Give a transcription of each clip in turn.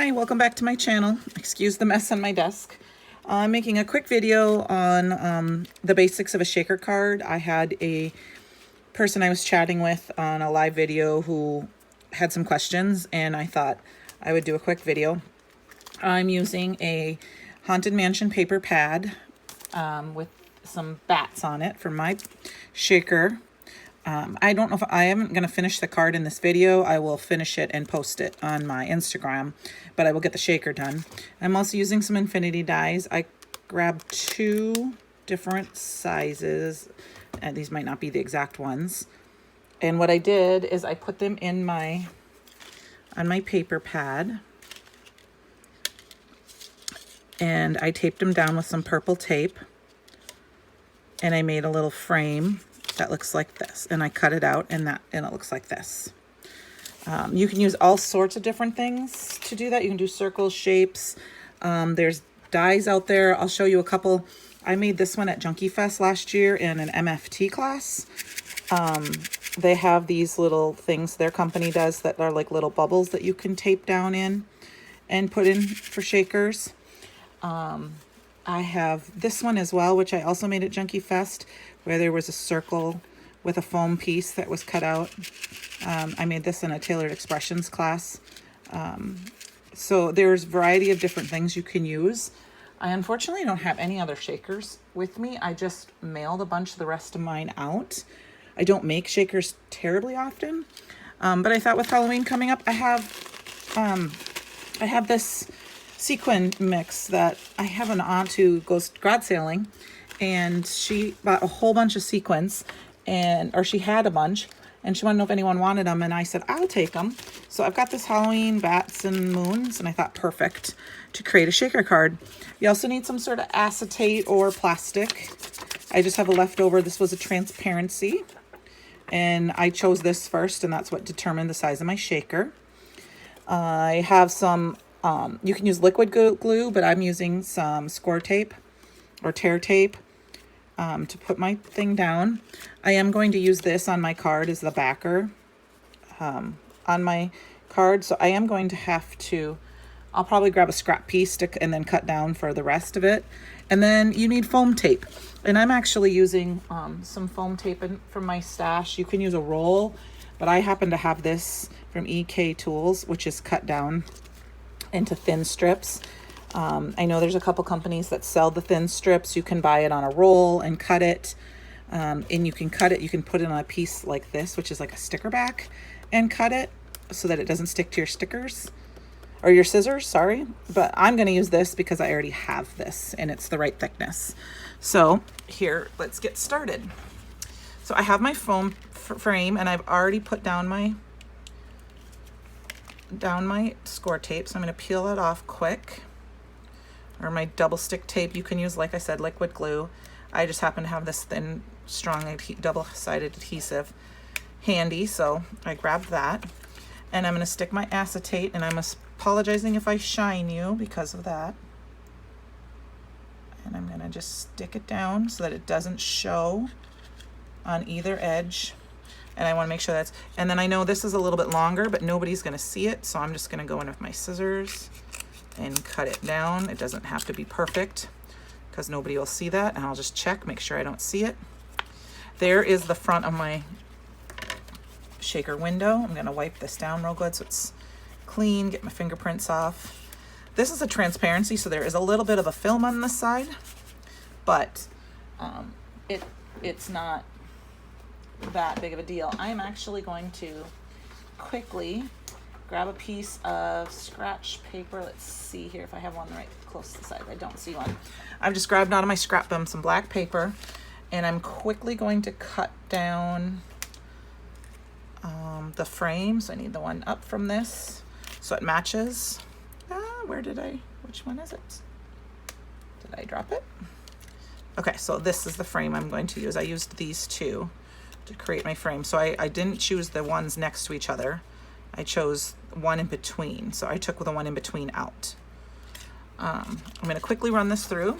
Hi, welcome back to my channel. Excuse the mess on my desk. I'm making a quick video on the basics of a shaker card. I had a person I was chatting with on a live video who had some questions, and I thought I would do a quick video. I'm using a Haunted Mansion paper pad with some bats on it for my shaker. I don't know if I am going to finish the card in this video. I will finish it and post it on my Instagram, but I will get the shaker done. I'm also using some infinity dies. I grabbed two different sizes, and these might not be the exact ones. And what I did is I put them in on my paper pad, and I taped them down with some purple tape, and I made a little frame that looks like this, and I cut it out, and it looks like this. You can use all sorts of different things to do that. You can do circles, shapes. There's dies out there. I'll show you a couple. I made this one at Junkie Fest last year in an MFT class. They have these little things their company does that are like little bubbles that you can tape down in and put in for shakers. I have this one as well, which I also made at Junkie Fest, where there was a circle with a foam piece that was cut out. I made this in a Tailored Expressions class. So there's a variety of different things you can use. I unfortunately don't have any other shakers with me. I just mailed a bunch of the rest of mine out. I don't make shakers terribly often, but I thought with Halloween coming up, I have this sequin mix that I have an aunt who goes garage sailing, and she bought a whole bunch of sequins, or she had a bunch, and she wanted to know if anyone wanted them, and I said I'll take them. So I've got this Halloween bats and moons, and I thought perfect to create a shaker card. You also need some sort of acetate or plastic. I just have a leftover. This was a transparency, and I chose this first, and that's what determined the size of my shaker. I have some you can use liquid glue, but I'm using some score tape or tear tape to put my thing down. I am going to use this on my card as the backer on my card. So I am going to I'll probably grab a scrap piece and then cut down for the rest of it. And then you need foam tape. And I'm actually using some foam tape from my stash. You can use a roll, but I happen to have this from EK Tools, which is cut down into thin strips. I know there's a couple companies that sell the thin strips. You can buy it on a roll and cut it. And you can cut it. You can put it on a piece like this, which is like a sticker back, and cut it so that it doesn't stick to your stickers or your scissors, sorry. But I'm going to use this because I already have this and it's the right thickness. So here, let's get started. So I have my foam frame, and I've already put down my score tape. So I'm going to peel it off quick, or my double stick tape. You can use, like I said, liquid glue. I just happen to have this thin, strong double-sided adhesive handy, so I grabbed that. And I'm going to stick my acetate, and I'm apologizing if I shine you because of that. And I'm going to just stick it down so that it doesn't show on either edge. And I want to make sure and then I know this is a little bit longer, but nobody's going to see it. So I'm just going to go in with my scissors and cut it down. It doesn't have to be perfect because nobody will see that. And I'll just check, make sure I don't see it. There is the front of my shaker window. I'm going to wipe this down real good so it's clean, get my fingerprints off. This is a transparency, so there is a little bit of a film on this side, but it's not that big of a deal. I am actually going to quickly grab a piece of scratch paper. Let's see here if I have one right close to the side. I don't see one. I've just grabbed out of my scrap bin some black paper, and I'm quickly going to cut down the frame. So I need the one up from this so it matches. Which one is it? Did I drop it? Okay, so this is the frame I'm going to use. I used these two to create my frame. So I didn't choose the ones next to each other. I chose one in between. So I took the one in between out. I'm going to quickly run this through.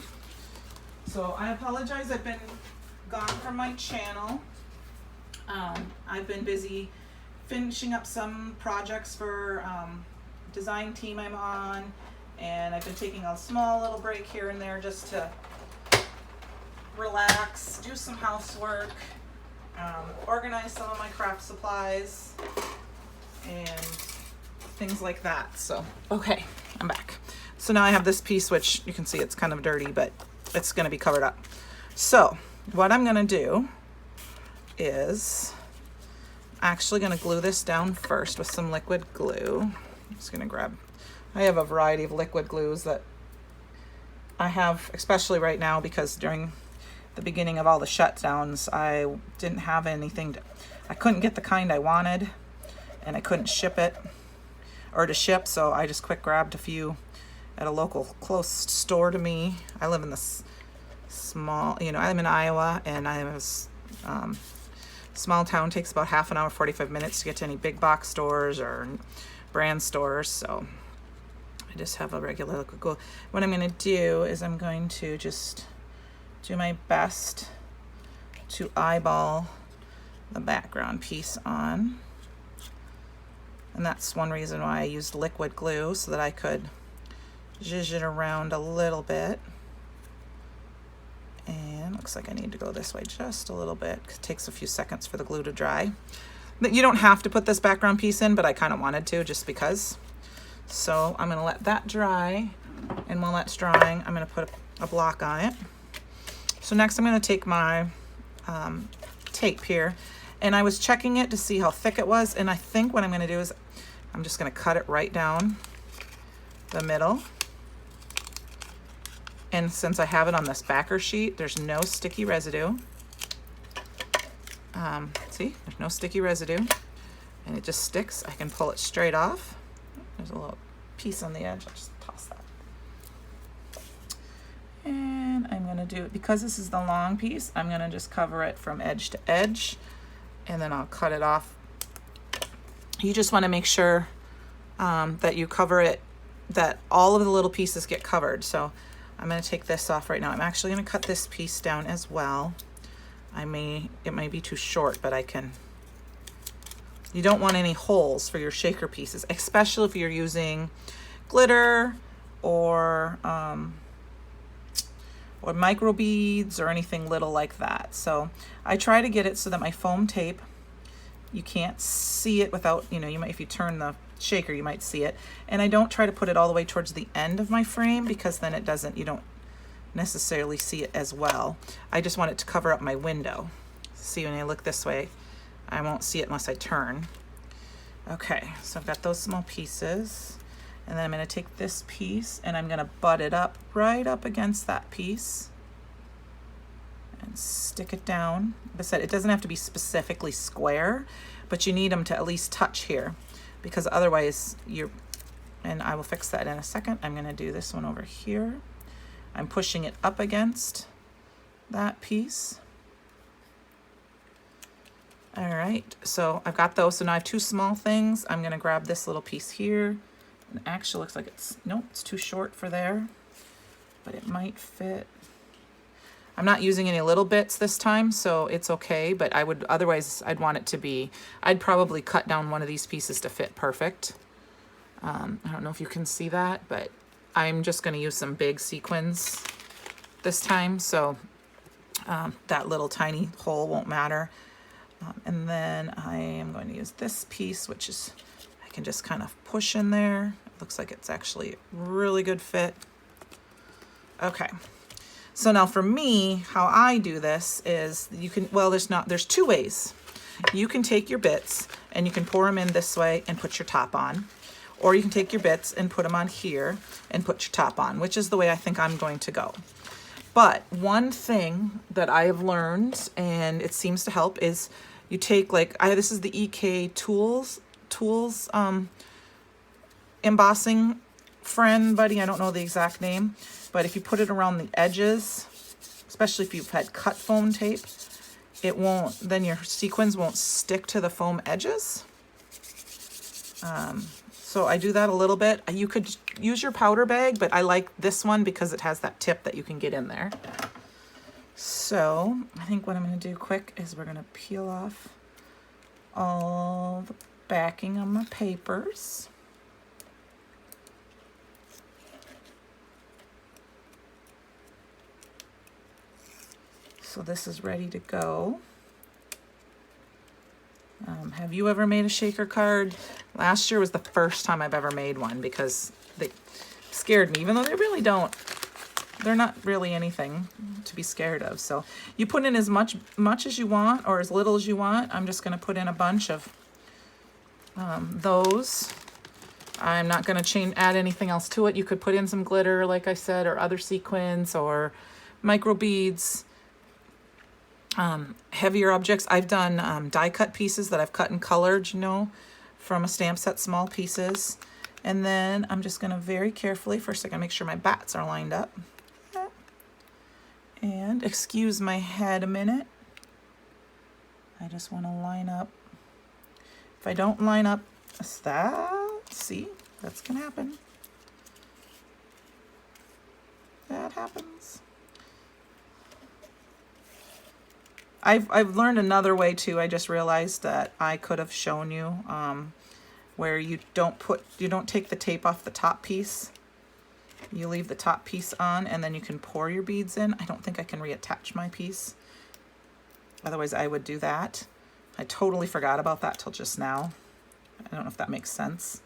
So I apologize, I've been gone from my channel. I've been busy finishing up some projects for design team I'm on, and I've been taking a small little break here and there just to relax, do some housework, organize some of my craft supplies, and things like that. So, okay, I'm back. So now I have this piece, which you can see it's kind of dirty, but it's going to be covered up. So what I'm going to do is actually going to glue this down first with some liquid glue. I'm just going to grab, I have a variety of liquid glues that I have, especially right now, because during the beginning of all the shutdowns, I didn't have anything I couldn't get the kind I wanted, and I couldn't ship it or to ship, so I just quick grabbed a few at a local close store to me. I live in this small, I'm in Iowa, and I was small town, takes about half an hour, 45 minutes to get to any big box stores or brand stores, so I just have a regular liquid glue. What I'm going to do is I'm going to just do my best to eyeball the background piece on. And that's one reason why I used liquid glue, so that I could zhuzh it around a little bit. And looks like I need to go this way just a little bit. It takes a few seconds for the glue to dry. But you don't have to put this background piece in, but I kind of wanted to just because. So I'm going to let that dry, and while that's drying, I'm going to put a block on it. So next I'm going to take my tape here, and I was checking it to see how thick it was, and I think what I'm going to do is I'm just going to cut it right down the middle. And since I have it on this backer sheet, there's no sticky residue. See, there's no sticky residue, and it just sticks. I can pull it straight off. There's a little piece on the edge. I'll just toss that. And I'm going to do it, because this is the long piece, I'm going to just cover it from edge to edge, and then I'll cut it off. You just want to make sure that you cover it, that all of the little pieces get covered. So I'm going to take this off right now. I'm actually going to cut this piece down as well. It may be too short, but I can. You don't want any holes for your shaker pieces, especially if you're using glitter or micro beads or anything little like that. So I try to get it so that my foam tape, you can't see it without, you might, if you turn the shaker, you might see it. And I don't try to put it all the way towards the end of my frame, because then you don't necessarily see it as well. I just want it to cover up my window. See, when I look this way, I won't see it unless I turn. Okay, so I've got those small pieces, and then I'm going to take this piece and I'm going to butt it up right up against that piece and stick it down. Like I said, it doesn't have to be specifically square, but you need them to at least touch here, because otherwise and I will fix that in a second. I'm going to do this one over here. I'm pushing it up against that piece. All right, so I've got those. So now I have two small things. I'm going to grab this little piece here. It actually looks like it's too short for there, but it might fit. I'm not using any little bits this time, so it's okay, but otherwise I'd want it to be, I'd probably cut down one of these pieces to fit perfect. I don't know if you can see that, but I'm just going to use some big sequins this time, so that little tiny hole won't matter. And then I am going to use this piece, which is, I can just kind of push in there. It looks like it's actually a really good fit. Okay. So now for me, how I do this is there's two ways. You can take your bits and you can pour them in this way and put your top on. Or you can take your bits and put them on here and put your top on, which is the way I think I'm going to go. But one thing that I have learned, and it seems to help, is you take this is the EK Tools embossing friend buddy. I don't know the exact name, but if you put it around the edges, especially if you've had cut foam tape, then your sequins won't stick to the foam edges. So I do that a little bit. You could use your powder bag, but I like this one because it has that tip that you can get in there. So I think what I'm going to do quick is we're going to peel off all the backing on my papers. So this is ready to go. Have you ever made a shaker card? Last year was the first time I've ever made one because they scared me, even though they're not really anything to be scared of. So you put in as much as you want or as little as you want. I'm just gonna put in a bunch of those. I'm not gonna add anything else to it. You could put in some glitter, like I said, or other sequins or micro beads. Heavier objects. I've done die cut pieces that I've cut and colored, you know, from a stamp set, small pieces. And then I'm just going to very carefully, first I gotta make sure my bats are lined up. And excuse my head a minute. I just want to line up. If I don't line up, see, that's going to happen. That happens. I've learned another way too. I just realized that I could have shown you where you don't take the tape off the top piece. You leave the top piece on and then you can pour your beads in. I don't think I can reattach my piece. Otherwise I would do that. I totally forgot about that till just now. I don't know if that makes sense.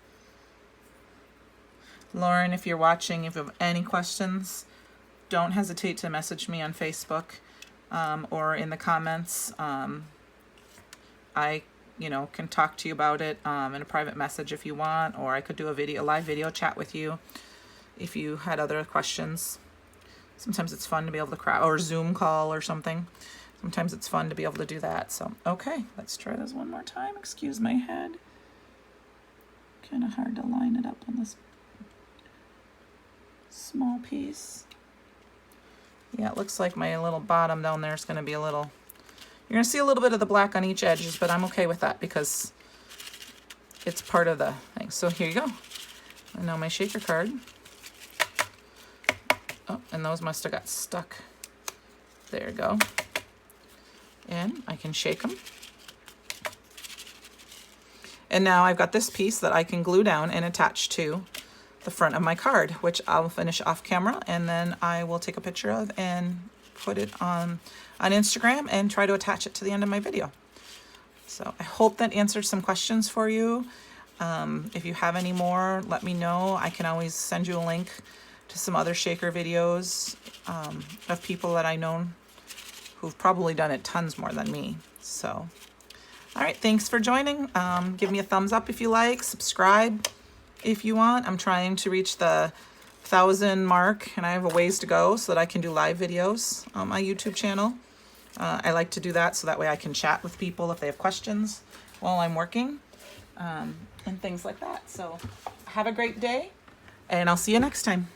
Lauren, if you're watching, if you have any questions, don't hesitate to message me on Facebook. Or in the comments. I, can talk to you about it in a private message if you want, or I could do a live video chat with you if you had other questions. Sometimes it's fun to be able to or Zoom call or something. Sometimes it's fun to be able to do that. So, okay, let's try this one more time. Excuse my head. Kind of hard to line it up on this small piece. Yeah, it looks like my little bottom down there is going to be you're going to see a little bit of the black on each edge, but I'm okay with that because it's part of the thing. So here you go. And now my shaker card. Oh, and those must have got stuck. There you go. And I can shake them. And now I've got this piece that I can glue down and attach to the front of my card, which I'll finish off camera, and then I will take a picture of and put it on Instagram and try to attach it to the end of my video. So I hope that answered some questions for you. If you have any more, let me know. I can always send you a link to some other shaker videos of people that I know who've probably done it tons more than me. So, all right, thanks for joining. Give me a thumbs up if you like, subscribe if you want. I'm trying to reach the 1,000 mark and I have a ways to go so that I can do live videos on my YouTube channel. I like to do that so that way I can chat with people if they have questions while I'm working and things like that. So have a great day and I'll see you next time.